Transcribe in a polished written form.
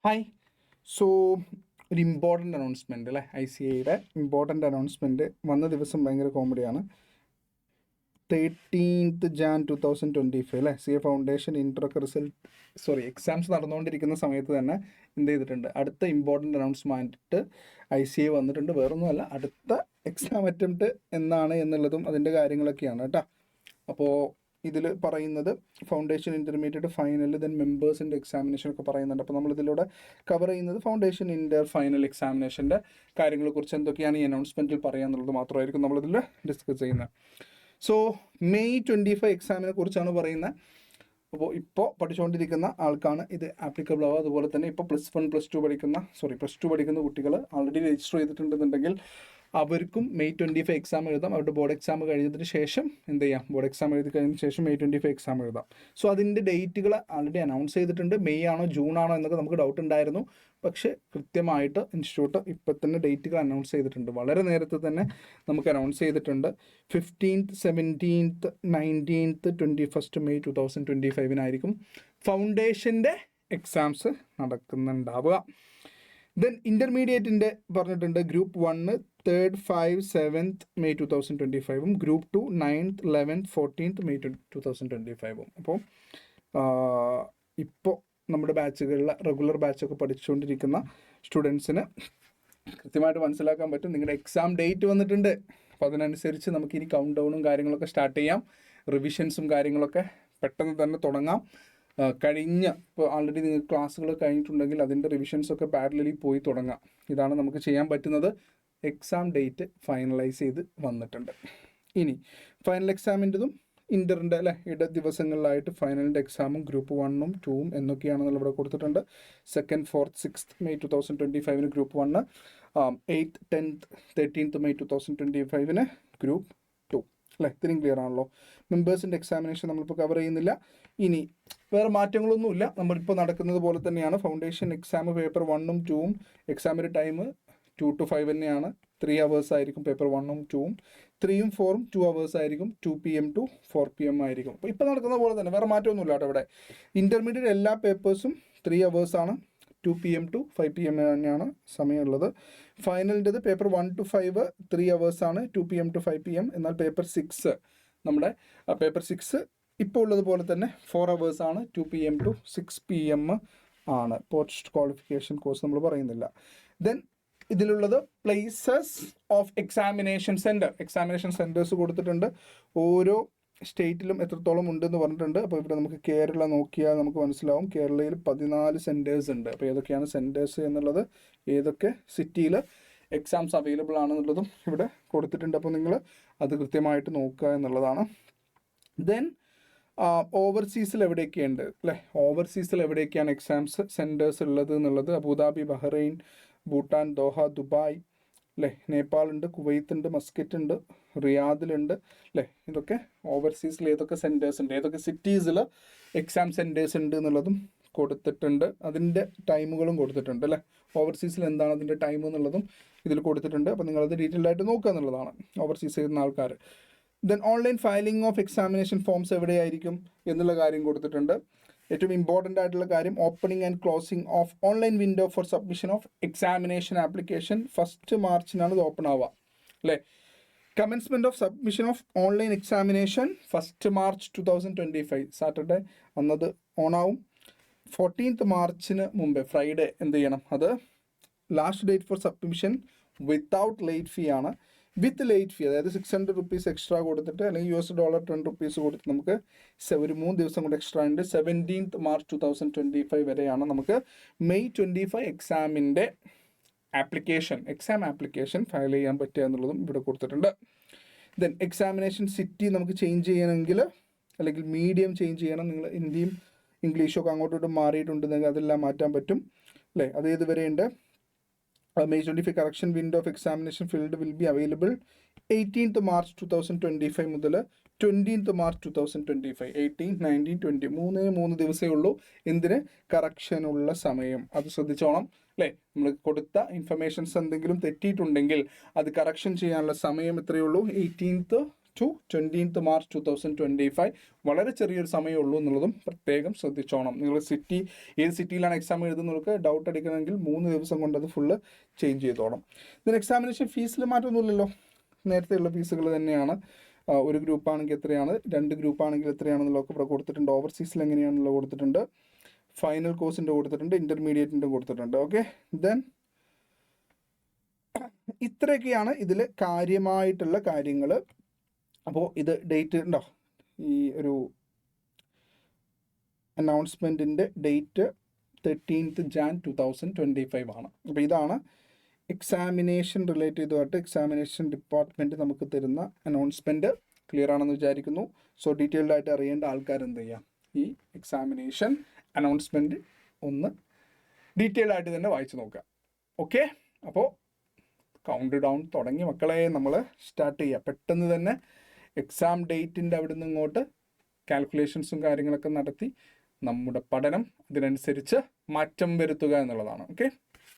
Hi. So ഒരു important announcement അല്ലേ, ICAIയുടെ important announcement വന്ന ദിവസം ഭയങ്കര കോമഡിയാണ്. 13th Jan 2025 അല്ലേ, CA ഫൗണ്ടേഷൻ ഇൻ്ററൊക്കെ എക്സാംസ് നടന്നുകൊണ്ടിരിക്കുന്ന സമയത്ത് തന്നെ എന്ത് ചെയ്തിട്ടുണ്ട്, അടുത്ത ഇമ്പോർട്ടൻ്റ് അനൗൺസ്മെൻറ്റ് ICAI വന്നിട്ടുണ്ട്. വേറൊന്നുമല്ല, അടുത്ത എക്സാം അറ്റംപ്റ്റ് എന്നാണ് എന്നുള്ളതും അതിൻ്റെ കാര്യങ്ങളൊക്കെയാണ് കേട്ടോ. അപ്പോൾ ഇതിൽ പറയുന്നത് ഫൗണ്ടേഷൻ ഇൻ്റർമീഡിയറ്റ് ഫൈനൽ, ദെൻ മെമ്പേഴ്സിൻ്റെ എക്സാമിനേഷൻ ഒക്കെ പറയുന്നുണ്ട്. അപ്പോൾ നമ്മളിതിലൂടെ കവർ ചെയ്യുന്നത് ഫൗണ്ടേഷൻ ഇൻ്റർ ഫൈനൽ എക്സാമിനേഷൻ്റെ കാര്യങ്ങളെക്കുറിച്ച് എന്തൊക്കെയാണ് ഈ അനൗൺസ്മെൻറ്റിൽ പറയാന്നുള്ളത് മാത്രമായിരിക്കും നമ്മളിതിൽ ഡിസ്കസ് ചെയ്യുന്നത്. സോ May 25 എക്സാമിനെ കുറിച്ചാണ് പറയുന്നത്. അപ്പോൾ ഇപ്പോൾ പഠിച്ചുകൊണ്ടിരിക്കുന്ന ആൾക്കാണ് ഇത് ആപ്ലിക്കബിൾ ആവുക. അതുപോലെ തന്നെ ഇപ്പോൾ പ്ലസ് ടു പഠിക്കുന്ന കുട്ടികൾ ആൾറെഡി രജിസ്റ്റർ ചെയ്തിട്ടുണ്ടെന്നുണ്ടെങ്കിൽ അവർക്കും May 25 എക്സാം എഴുതാം. അവരുടെ ബോർഡ് എക്സാം കഴിഞ്ഞതിന് ശേഷം എന്ത് ചെയ്യാം, ബോർഡ് എക്സാം എഴുതി കഴിഞ്ഞതിന് ശേഷം May 25 എക്സാം എഴുതാം. സോ അതിൻ്റെ ഡേറ്റുകൾ ആൾറെഡി അനൗൺസ് ചെയ്തിട്ടുണ്ട്. മെയ് ആണോ ജൂൺ ആണോ എന്നൊക്കെ നമുക്ക് ഡൗട്ട് ഉണ്ടായിരുന്നു. പക്ഷേ കൃത്യമായിട്ട് ഇൻസ്റ്റിറ്റ്യൂട്ട് ഇപ്പം തന്നെ ഡേറ്റുകൾ അനൗൺസ് ചെയ്തിട്ടുണ്ട്. വളരെ നേരത്തെ തന്നെ നമുക്ക് അനൗൺസ് ചെയ്തിട്ടുണ്ട്. 15th 17th 19th 21st May 2025 ഫൗണ്ടേഷൻ്റെ എക്സാംസ് നടക്കുന്നുണ്ടാവുക. ദെൻ ഇൻ്റർമീഡിയറ്റിൻ്റെ പറഞ്ഞിട്ടുണ്ട് group 1 3rd 5 7th May 2025 group 2 9th 11th 14th May 2025. അപ്പോൾ ഇപ്പോൾ നമ്മുടെ ബാച്ചുകളിൽ റെഗുലർ ബാച്ചൊക്കെ പഠിച്ചുകൊണ്ടിരിക്കുന്ന സ്റ്റുഡൻസിന് കൃത്യമായിട്ട് മനസ്സിലാക്കാൻ പറ്റും, നിങ്ങളുടെ എക്സാം ഡേറ്റ് വന്നിട്ടുണ്ട്. അപ്പോൾ അതിനനുസരിച്ച് നമുക്കിനി കൗണ്ട് ഡൗണും കാര്യങ്ങളൊക്കെ സ്റ്റാർട്ട് ചെയ്യാം. റിവിഷൻസും കാര്യങ്ങളൊക്കെ പെട്ടെന്ന് തന്നെ തുടങ്ങാം. ഇപ്പോൾ ആൾറെഡി നിങ്ങൾക്ക് ക്ലാസ്സുകൾ കഴിഞ്ഞിട്ടുണ്ടെങ്കിൽ അതിൻ്റെ റിവിഷൻസൊക്കെ പാരലലി പോയി തുടങ്ങാം. ഇതാണ് നമുക്ക് ചെയ്യാൻ പറ്റുന്നത്. എക്സാം ഡേറ്റ് ഫൈനലൈസ് ചെയ്ത് വന്നിട്ടുണ്ട്. ഇനി ഫൈനൽ എക്സാമിൻ്റെതും ഇൻ്ററിൻ്റെ അല്ലേ ഇട ദിവസങ്ങളിലായിട്ട് ഫൈനലിൻ്റെ എക്സാമും ഗ്രൂപ്പ് 1ഉം 2ഉം എന്നൊക്കെയാണെന്നുള്ള ഇവിടെ കൊടുത്തിട്ടുണ്ട്. 2nd 4th 6th May 2025 group 1, 8th 10th 13th May 2025 group 2 അല്ലേ. ഇത്രയും ക്ലിയർ ആണല്ലോ. മെമ്പേഴ്സിൻ്റെ എക്സാമിനേഷൻ നമ്മളിപ്പോൾ കവർ ചെയ്യുന്നില്ല. ഇനി വേറെ മാറ്റങ്ങളൊന്നുമില്ല, നമ്മളിപ്പോൾ നടക്കുന്നത് പോലെ തന്നെയാണ്. ഫൗണ്ടേഷൻ എക്സാം പേപ്പർ 1ഉം 2ഉം എക്സാമിൻ്റെ ടൈം 2 to 5 തന്നെയാണ്. 3 hours ആയിരിക്കും പേപ്പർ 1ഉം 2ഉം. 3ഉം 4ഉം 2 hours ആയിരിക്കും. 2 PM to 4 PM ആയിരിക്കും. അപ്പോൾ ഇപ്പോൾ നടക്കുന്ന പോലെ തന്നെ വേറെ മാറ്റമൊന്നുമില്ല കേട്ടോ. ഇവിടെ ഇൻ്റർമീഡിയറ്റ് എല്ലാ പേപ്പേഴ്സും 3 hours ആണ്. 2 PM to 5 PM തന്നെയാണ് സമയമുള്ളത്. ഫൈനലിൻ്റെത് പേപ്പർ 1 to 5 3 hours ആണ്, 2 PM to 5 PM. എന്നാൽ പേപ്പർ 6 നമ്മുടെ പേപ്പർ 6 ഇപ്പോൾ ഉള്ളതുപോലെ തന്നെ 4 hours ആണ്, 2 PM to 6 PM ആണ്. പോസ്റ്റ് ക്വാളിഫിക്കേഷൻ കോഴ്സ് നമ്മൾ പറയുന്നില്ല. ദെൻ ഇതിലുള്ളത് പ്ലേസസ് ഓഫ് എക്സാമിനേഷൻ സെൻറ്റേഴ്സ് കൊടുത്തിട്ടുണ്ട്. ഓരോ സ്റ്റേറ്റിലും എത്രത്തോളം ഉണ്ടെന്ന് പറഞ്ഞിട്ടുണ്ട്. അപ്പോൾ ഇവിടെ നമുക്ക് കേരള നോക്കിയാൽ നമുക്ക് മനസ്സിലാവും. കേരളയിൽ 14 സെൻറ്റേഴ്സ് ഉണ്ട്. അപ്പോൾ ഏതൊക്കെയാണ് സെൻറ്റേഴ്സ് എന്നുള്ളത്, ഏതൊക്കെ സിറ്റിയിൽ എക്സാംസ് അവൈലബിൾ ആണെന്നുള്ളതും ഇവിടെ കൊടുത്തിട്ടുണ്ട്. അപ്പോൾ നിങ്ങൾ അത് കൃത്യമായിട്ട് നോക്കുക എന്നുള്ളതാണ്. ദെൻ ഓവർസീസിൽ എവിടെയൊക്കെയുണ്ട് അല്ലേ, ഓവർസീസിൽ എവിടെയൊക്കെയാണ് എക്സാംസ് സെൻറ്റേഴ്സ് ഉള്ളത് എന്നുള്ളത്. Abu Dhabi, Bahrain, Bhutan, Doha, Dubai അല്ലേ, നേപ്പാളുണ്ട്, കുവൈത്ത് ഉണ്ട്, മസ്കറ്റ് ഉണ്ട്, റിയാദിലുണ്ട് അല്ലേ. ഇതൊക്കെ ഓവർസീസിൽ ഏതൊക്കെ സെൻറ്റേഴ്സ് ഉണ്ട്, ഏതൊക്കെ സിറ്റീസിൽ എക്സാം സെൻറ്റേഴ്സ് ഉണ്ട് എന്നുള്ളതും കൊടുത്തിട്ടുണ്ട്. അതിൻ്റെ ടൈമുകളും കൊടുത്തിട്ടുണ്ട് അല്ലേ. ഓവർസീസിൽ എന്താണ് അതിൻ്റെ ടൈം എന്നുള്ളതും ഇതിൽ കൊടുത്തിട്ടുണ്ട്. അപ്പോൾ നിങ്ങളത് ഡീറ്റെയിൽഡ് ആയിട്ട് നോക്കുക എന്നുള്ളതാണ് ഓവർസീസ് ചെയ്യുന്ന ആൾക്കാർ. Then online filing of examination forms എവിടെയായിരിക്കും എന്നുള്ള കാര്യം കൊടുത്തിട്ടുണ്ട്. ഏറ്റവും ഇമ്പോർട്ടൻ്റ് ആയിട്ടുള്ള കാര്യം, opening and closing of online window for submission of examination application 1st March ഇത് ഓപ്പൺ ആവുക അല്ലേ. Commencement of submission of online examination 1st March 2025 Saturday അന്നത് ഓണാവും. 14th March മുമ്പേ ഫ്രൈഡേ എന്ത് ചെയ്യണം, അത് last date for submission without late fee ആണ്. വിത്ത് ലേറ്റ് ഫീ അതായത് 600 rupees എക്സ്ട്രാ കൊടുത്തിട്ട് അല്ലെങ്കിൽ $10 കൊടുത്ത് നമുക്ക് ഒരു 3 ദിവസം കൊണ്ട് എക്സ്ട്രാ ഉണ്ട്. 17th March 2025 വരെയാണ് നമുക്ക് May 25 എക്സാമിൻ്റെ എക്സാം ആപ്ലിക്കേഷൻ ഫയൽ ചെയ്യാൻ പറ്റുക എന്നുള്ളതും ഇവിടെ കൊടുത്തിട്ടുണ്ട്. ദെൻ എക്സാമിനേഷൻ സിറ്റി നമുക്ക് ചേഞ്ച് ചെയ്യണമെങ്കിൽ അല്ലെങ്കിൽ മീഡിയം ചേഞ്ച് ചെയ്യണം. നിങ്ങൾ ഹിന്ദിയും ഇംഗ്ലീഷൊക്കെ അങ്ങോട്ടോട്ട് മാറിയിട്ടുണ്ടെങ്കിൽ അതെല്ലാം മാറ്റാൻ പറ്റും അല്ലേ. അത് ഏതുവരെയുണ്ട്, May 25 correction window of examination field will be available 18th March 2025 മുതൽ 20th March 2025. 18, 19, 20 3 ദിവസമേ ഉള്ളൂ. എന്തിന്, കറക്ഷനുള്ള സമയം. അത് ശ്രദ്ധിച്ചോണം അല്ലേ. നമ്മൾ കൊടുത്ത ഇൻഫർമേഷൻസ് എന്തെങ്കിലും തെറ്റിയിട്ടുണ്ടെങ്കിൽ അത് കറക്ഷൻ ചെയ്യാനുള്ള സമയം എത്രയേ ഉള്ളൂ, 18th ടു 20th March 2025. വളരെ ചെറിയൊരു സമയമേ ഉള്ളൂ എന്നുള്ളതും പ്രത്യേകം ശ്രദ്ധിച്ചോണം. നിങ്ങൾ ഏത് സിറ്റിയിലാണ് എക്സാം എഴുതുന്നവർക്ക് ഡൗട്ട് അടിക്കണമെങ്കിൽ 3 ദിവസം കൊണ്ട് അത് ഫുള്ള് ചേഞ്ച് ചെയ്തോണം. ഇതിന് എക്സാമിനേഷൻ ഫീസിൽ മാറ്റമൊന്നുമില്ലല്ലോ, നേരത്തെയുള്ള ഫീസുകൾ തന്നെയാണ്. ഒരു ഗ്രൂപ്പാണെങ്കിൽ എത്രയാണ്, 2 ഗ്രൂപ്പാണെങ്കിൽ എത്രയാണെന്നുള്ളതൊക്കെ ഇവിടെ കൊടുത്തിട്ടുണ്ട്. ഓവർസീസിൽ എങ്ങനെയാണെന്നുള്ളത് കൊടുത്തിട്ടുണ്ട്, ഫൈനൽ കോഴ്സിൻ്റെ കൊടുത്തിട്ടുണ്ട്, ഇൻ്റർമീഡിയറ്റിൻ്റെ കൊടുത്തിട്ടുണ്ട്. ഓക്കെ, ദെൻ ഇത്രയൊക്കെയാണ് ഇതിൽ കാര്യമായിട്ടുള്ള കാര്യങ്ങൾ. അപ്പോൾ ഇത് ഡേറ്റ് ഉണ്ടോ, ഈ ഒരു അനൗൺസ്മെൻറ്റിൻ്റെ ഡേറ്റ് 13th Jan 2025 ആണ്. അപ്പോൾ ഇതാണ് എക്സാമിനേഷൻ റിലേറ്റ് ചെയ്തതായിട്ട് എക്സാമിനേഷൻ ഡിപ്പാർട്ട്മെൻറ്റ് നമുക്ക് തരുന്ന അനൗൺസ്മെൻറ്റ്. ക്ലിയർ ആണെന്ന് വിചാരിക്കുന്നു. സോ ഡീറ്റെയിൽഡ് ആയിട്ട് അറിയേണ്ട ആൾക്കാർ എന്ത് ചെയ്യാം, ഈ എക്സാമിനേഷൻ അനൗൺസ്മെൻറ്റ് ഒന്ന് ഡീറ്റെയിൽഡ് ആയിട്ട് തന്നെ വായിച്ച് നോക്കുക. ഓക്കെ, അപ്പോൾ കൗണ്ട് ഡൗൺ തുടങ്ങി മക്കളെ, നമ്മൾ സ്റ്റാർട്ട് ചെയ്യുക. പെട്ടെന്ന് തന്നെ എക്സാം ഡേറ്റിൻ്റെ അവിടെ നിന്ന് ഇങ്ങോട്ട് കാൽക്കുലേഷൻസും കാര്യങ്ങളൊക്കെ നടത്തി നമ്മുടെ പഠനം അതിനനുസരിച്ച് മാറ്റം വരുത്തുക എന്നുള്ളതാണ്. ഓക്കെ.